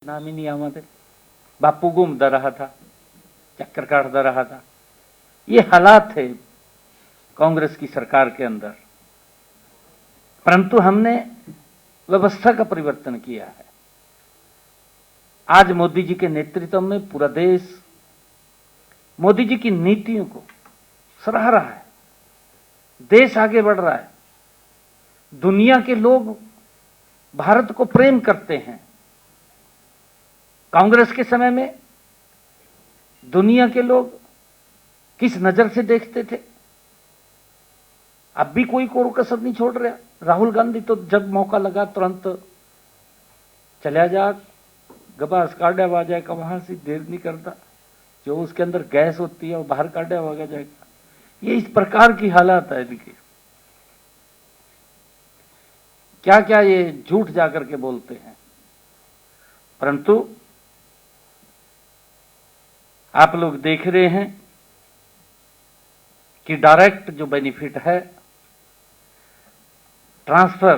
नाम ही नहीं आते। बापू घूमता रहा था, चक्कर काटता रहा था। ये हालात थे कांग्रेस की सरकार के अंदर, परंतु हमने व्यवस्था का परिवर्तन किया है। आज मोदी जी के नेतृत्व में पूरा देश मोदी जी की नीतियों को सराह रहा है। देश आगे बढ़ रहा है। दुनिया के लोग भारत को प्रेम करते हैं। कांग्रेस के समय में दुनिया के लोग किस नजर से देखते थे, अब भी कोई कोई कसर नहीं छोड़ रहा। राहुल गांधी तो जब मौका लगा तुरंत चला जा, गबास काटा आ जाएगा, वहां से देर नहीं करता। जो उसके अंदर गैस होती है वो बाहर काटा आ जाएगा। ये इस प्रकार की हालात है। देखिए क्या क्या ये झूठ जाकर के बोलते हैं, परंतु आप लोग देख रहे हैं कि डायरेक्ट जो बेनिफिट है ट्रांसफर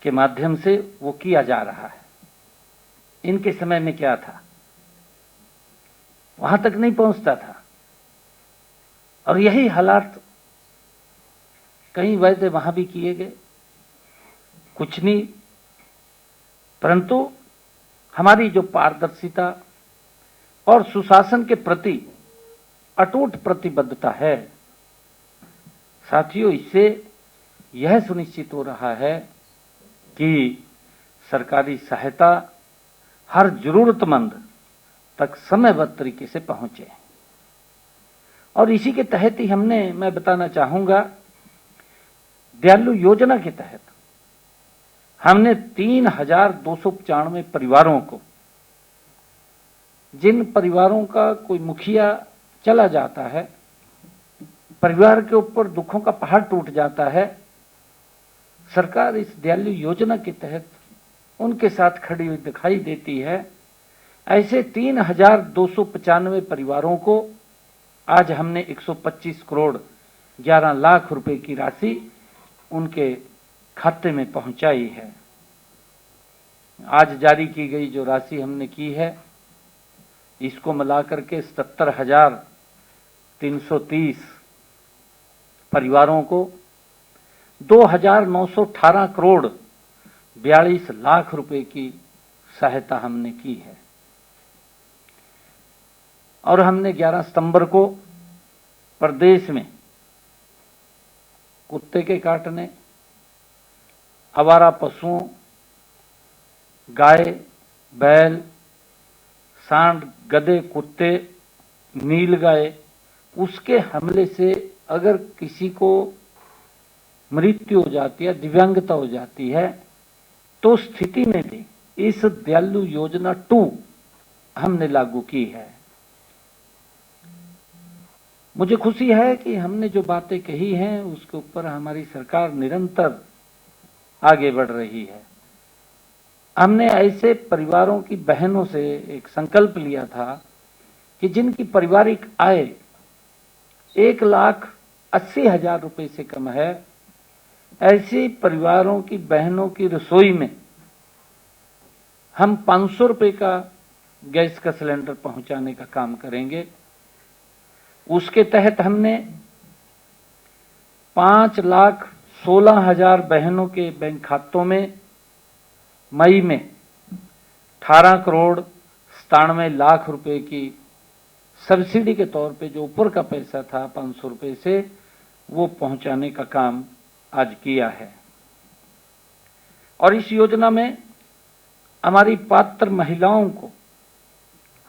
के माध्यम से वो किया जा रहा है। इनके समय में क्या था, वहां तक नहीं पहुंचता था। और यही हालात कई वायदे वहां भी किए गए, कुछ नहीं, परंतु हमारी जो पारदर्शिता और सुशासन के प्रति अटूट प्रतिबद्धता है, साथियों, इससे यह सुनिश्चित हो रहा है कि सरकारी सहायता हर जरूरतमंद तक समयबद्ध तरीके से पहुंचे। और इसी के तहत ही मैं बताना चाहूंगा, दयालु योजना के तहत हमने 3,295 परिवारों को, जिन परिवारों का कोई मुखिया चला जाता है, परिवार के ऊपर दुखों का पहाड़ टूट जाता है, सरकार इस दयालु योजना के तहत उनके साथ खड़ी हुई दिखाई देती है। ऐसे 3,295 परिवारों को आज हमने 125 करोड़ 11 लाख रुपए की राशि उनके खाते में पहुंचाई है। आज जारी की गई जो राशि हमने की है, इसको मिलाकर के 77,330 परिवारों को 2,918 करोड़ 42 लाख रुपए की सहायता हमने की है। और हमने 11 सितंबर को प्रदेश में कुत्ते के काटने, आवारा पशुओं, गाय, बैल, सांड, गधे, कुत्ते, नीलगाय, उसके हमले से अगर किसी को मृत्यु हो जाती है, दिव्यांगता हो जाती है, तो स्थिति में भी इस दयालु योजना 2 हमने लागू की है। मुझे खुशी है कि हमने जो बातें कही हैं उसके ऊपर हमारी सरकार निरंतर आगे बढ़ रही है। हमने ऐसे परिवारों की बहनों से एक संकल्प लिया था कि जिनकी पारिवारिक आय 1,80,000 रुपए से कम है, ऐसे परिवारों की बहनों की रसोई में हम 500 रुपए का गैस का सिलेंडर पहुंचाने का काम करेंगे। उसके तहत हमने 5,16,000 बहनों के बैंक खातों में मई में 18 करोड़ 97 लाख रुपए की सब्सिडी के तौर पे, जो ऊपर का पैसा था 500 रुपए से, वो पहुंचाने का काम आज किया है। और इस योजना में हमारी पात्र महिलाओं को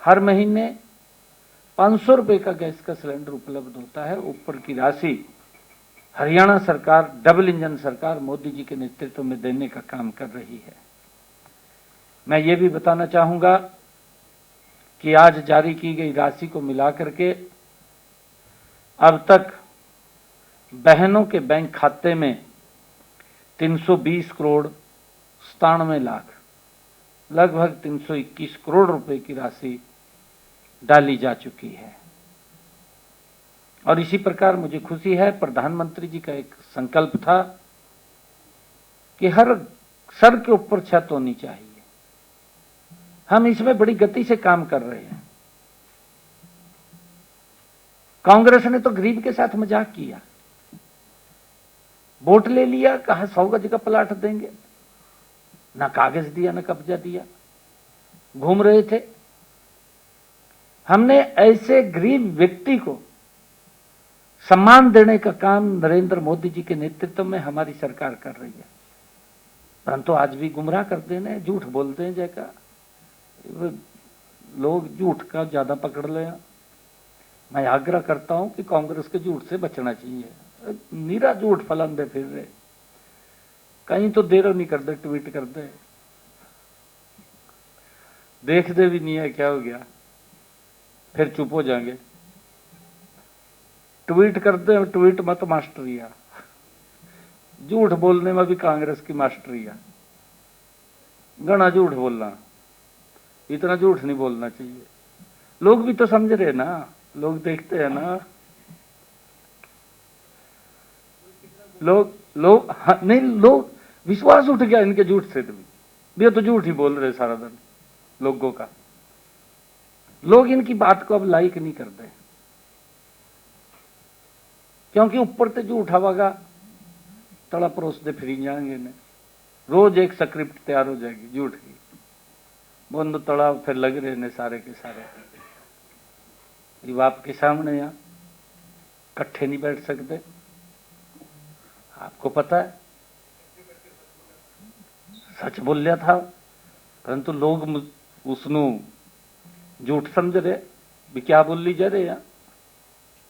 हर महीने 500 रुपए का गैस का सिलेंडर उपलब्ध होता है। ऊपर की राशि हरियाणा सरकार, डबल इंजन सरकार, मोदी जी के नेतृत्व में देने का काम कर रही है। मैं ये भी बताना चाहूंगा कि आज जारी की गई राशि को मिलाकर के अब तक बहनों के बैंक खाते में 320 करोड़ 97 लाख, लगभग 321 करोड़ रुपए की राशि डाली जा चुकी है। और इसी प्रकार मुझे खुशी है, प्रधानमंत्री जी का एक संकल्प था कि हर सर के ऊपर छत होनी चाहिए। हम इसमें बड़ी गति से काम कर रहे हैं। कांग्रेस ने तो गरीब के साथ मजाक किया, वोट ले लिया, कहा 100 गज का प्लाट देंगे, ना कागज दिया ना कब्जा दिया, घूम रहे थे। हमने ऐसे गरीब व्यक्ति को सम्मान देने का काम नरेंद्र मोदी जी के नेतृत्व में हमारी सरकार कर रही है। परंतु आज भी गुमराह कर देने, झूठ बोलते हैं जैका लोग, झूठ का ज्यादा पकड़ ले। मैं आग्रह करता हूं कि कांग्रेस के झूठ से बचना चाहिए। नीरा झूठ फैलाते फिर रहे, कहीं तो देर नहीं कर दे, ट्वीट कर दे, देखते भी नहीं है क्या हो गया, फिर चुप हो जाएंगे। ट्वीट करते हैं, ट्वीट मत मास्टरिया, झूठ बोलने में भी कांग्रेस की मास्टरिया, घना झूठ बोलना, इतना झूठ नहीं बोलना चाहिए। लोग भी तो समझ रहे ना, लोग देखते हैं ना, लोग हाँ, नहीं, लोग विश्वास उठ गया इनके झूठ से। तो ये तो झूठ ही बोल रहे सारा दिन लोगों का। लोग इनकी बात को अब लाइक नहीं करते, क्योंकि ऊपर से झूठ आवागा, तड़ा परोसते फिर जाएंगे ने। रोज एक स्क्रिप्ट तैयार हो जाएगी झूठ की, बंद तड़ा फिर लग रहे ने सारे के सारे। ये आपके सामने यहाँ इकट्ठे नहीं बैठ सकते, आपको पता है। सच बोलिया था, परंतु लोग उसनु झूठ समझ रहे भी, क्या बोली जा रहे हैं।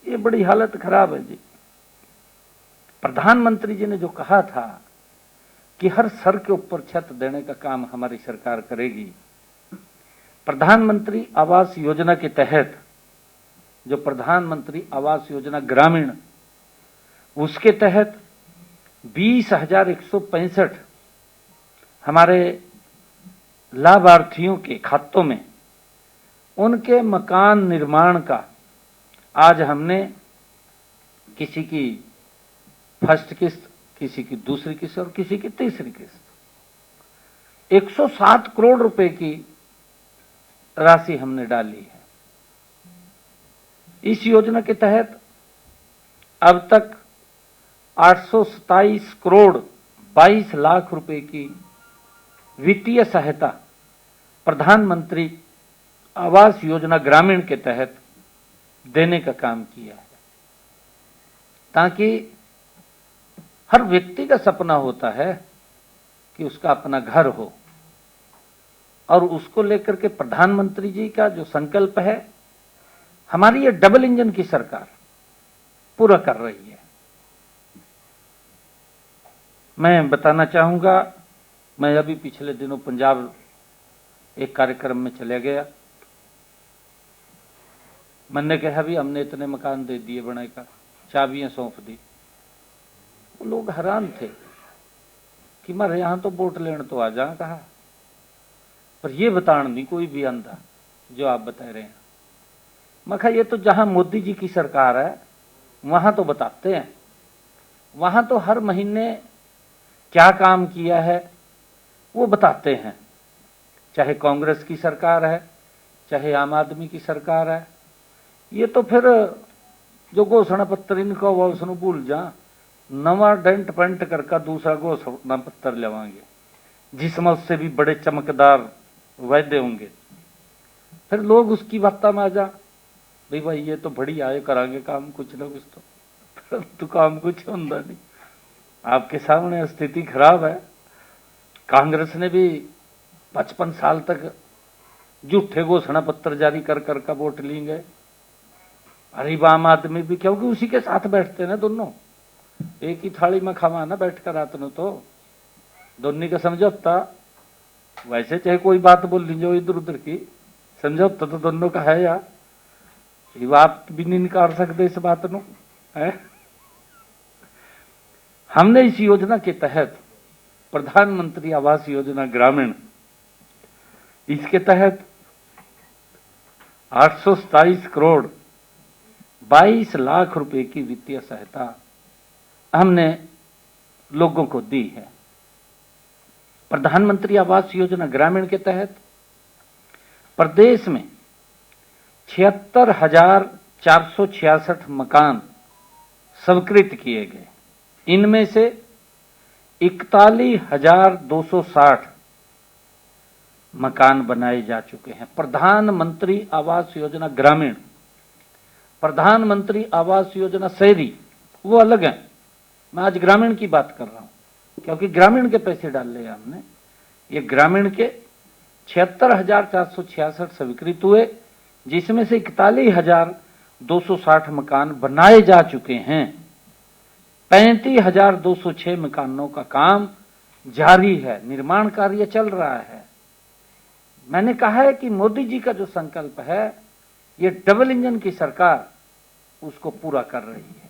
ये बड़ी हालत खराब है जी। प्रधानमंत्री जी ने जो कहा था कि हर सर के ऊपर छत देने का काम हमारी सरकार करेगी, प्रधानमंत्री आवास योजना के तहत जो प्रधानमंत्री आवास योजना ग्रामीण, उसके तहत 20,165 हमारे लाभार्थियों के खातों में उनके मकान निर्माण का आज हमने किसी की फर्स्ट किस्त, किसी की दूसरी किस्त और किसी की तीसरी किस्त 107 करोड़ रुपए की राशि हमने डाली है। इस योजना के तहत अब तक 827 करोड़ 22 लाख रुपए की वित्तीय सहायता प्रधानमंत्री आवास योजना ग्रामीण के तहत देने का काम किया है, ताकि हर व्यक्ति का सपना होता है कि उसका अपना घर हो, और उसको लेकर के प्रधानमंत्री जी का जो संकल्प है, हमारी ये डबल इंजन की सरकार पूरा कर रही है। मैं बताना चाहूंगा, मैं अभी पिछले दिनों पंजाब एक कार्यक्रम में चले गया। मैंने कहा भी हमने इतने मकान दे दिए बने का, चाबियां सौंप दी। वो लोग हैरान थे कि मारे यहां तो वोट लेने तो आ जा कहा, पर ये बतान नहीं कोई भी आंदा जो आप बता रहे हैं। मैं कहा ये तो जहां मोदी जी की सरकार है वहां तो बताते हैं, वहां तो हर महीने क्या काम किया है वो बताते हैं। चाहे कांग्रेस की सरकार है, चाहे आम आदमी की सरकार है, ये तो फिर जो घोषणा पत्र इनका हुआ उसने भूल जा, नवा डेंट पेंट करके दूसरा घोषणा पत्र लेवाएंगे जिसमें उससे भी बड़े चमकदार वायदे होंगे। फिर लोग उसकी बात में आ जा, भाई ये तो बढ़िया है, करांगे काम कुछ ना कुछ, तो काम कुछ होता नहीं। आपके सामने स्थिति खराब है। कांग्रेस ने भी 55 साल तक झूठे घोषणा पत्र जारी कर कर का वोट लेंगे। अरे आम आदमी भी, क्योंकि उसी के साथ बैठते ना दोनों, एक ही थाली में खावा ना बैठ कर रात में, तो दोनों का समझौता। वैसे चाहे कोई बात बोल लीजिए इधर उधर की, समझौता तो दोनों का है यार, ये बात भी नहीं निकाल सकते इस बात नो है। हमने इस योजना के तहत प्रधानमंत्री आवास योजना ग्रामीण, इसके तहत 827 करोड़ 22 लाख रुपए की वित्तीय सहायता हमने लोगों को दी है। प्रधानमंत्री आवास योजना ग्रामीण के तहत प्रदेश में 76,466 मकान स्वीकृत किए गए। इनमें से 41,260 मकान बनाए जा चुके हैं। प्रधानमंत्री आवास योजना ग्रामीण, प्रधानमंत्री आवास योजना शहरी वो अलग है। मैं आज ग्रामीण की बात कर रहा हूं क्योंकि ग्रामीण के पैसे डाल लिए हमने। ये ग्रामीण के 76,466 स्वीकृत हुए, जिसमें से 41,260 मकान बनाए जा चुके हैं। 35,206 मकानों का काम जारी है, निर्माण कार्य चल रहा है। मैंने कहा है कि मोदी जी का जो संकल्प है, ये डबल इंजन की सरकार उसको पूरा कर रही है।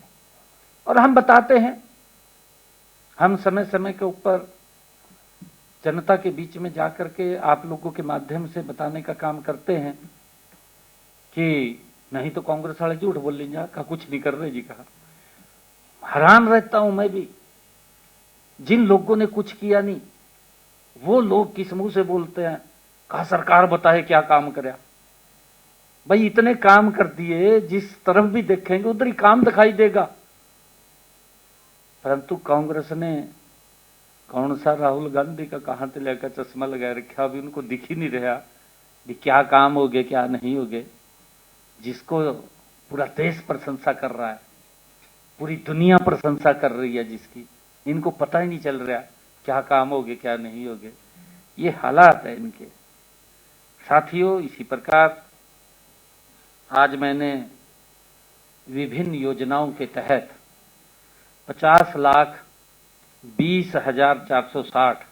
और हम बताते हैं, हम समय समय के ऊपर जनता के बीच में जाकर के आप लोगों के माध्यम से बताने का काम करते हैं कि नहीं तो कांग्रेस वाले झूठ बोल लेंगे का कुछ नहीं कर रहे जी। कहा हैरान रहता हूं मैं भी, जिन लोगों ने कुछ किया नहीं वो लोग किस मुंह से बोलते हैं कहा सरकार बताए क्या काम करे। भाई इतने काम कर दिए, जिस तरफ भी देखेंगे उधर ही काम दिखाई देगा। परंतु कांग्रेस ने कौन सा राहुल गांधी का कहां से लेकर चश्मा लगा रखा, अभी उनको दिख ही नहीं रहा कि क्या काम हो गए क्या नहीं हो गए, जिसको पूरा देश प्रशंसा कर रहा है, पूरी दुनिया प्रशंसा कर रही है, जिसकी इनको पता ही नहीं चल रहा क्या काम हो गए क्या नहीं हो गए। ये हालात है इनके। साथियों, इसी प्रकार आज मैंने विभिन्न योजनाओं के तहत 50,20,460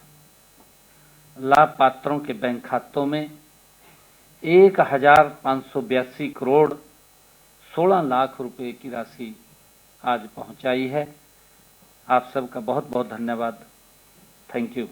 लाभपात्रों के बैंक खातों में 1,582 करोड़ 16 लाख रुपए की राशि आज पहुंचाई है। आप सबका बहुत बहुत धन्यवाद। Thank you.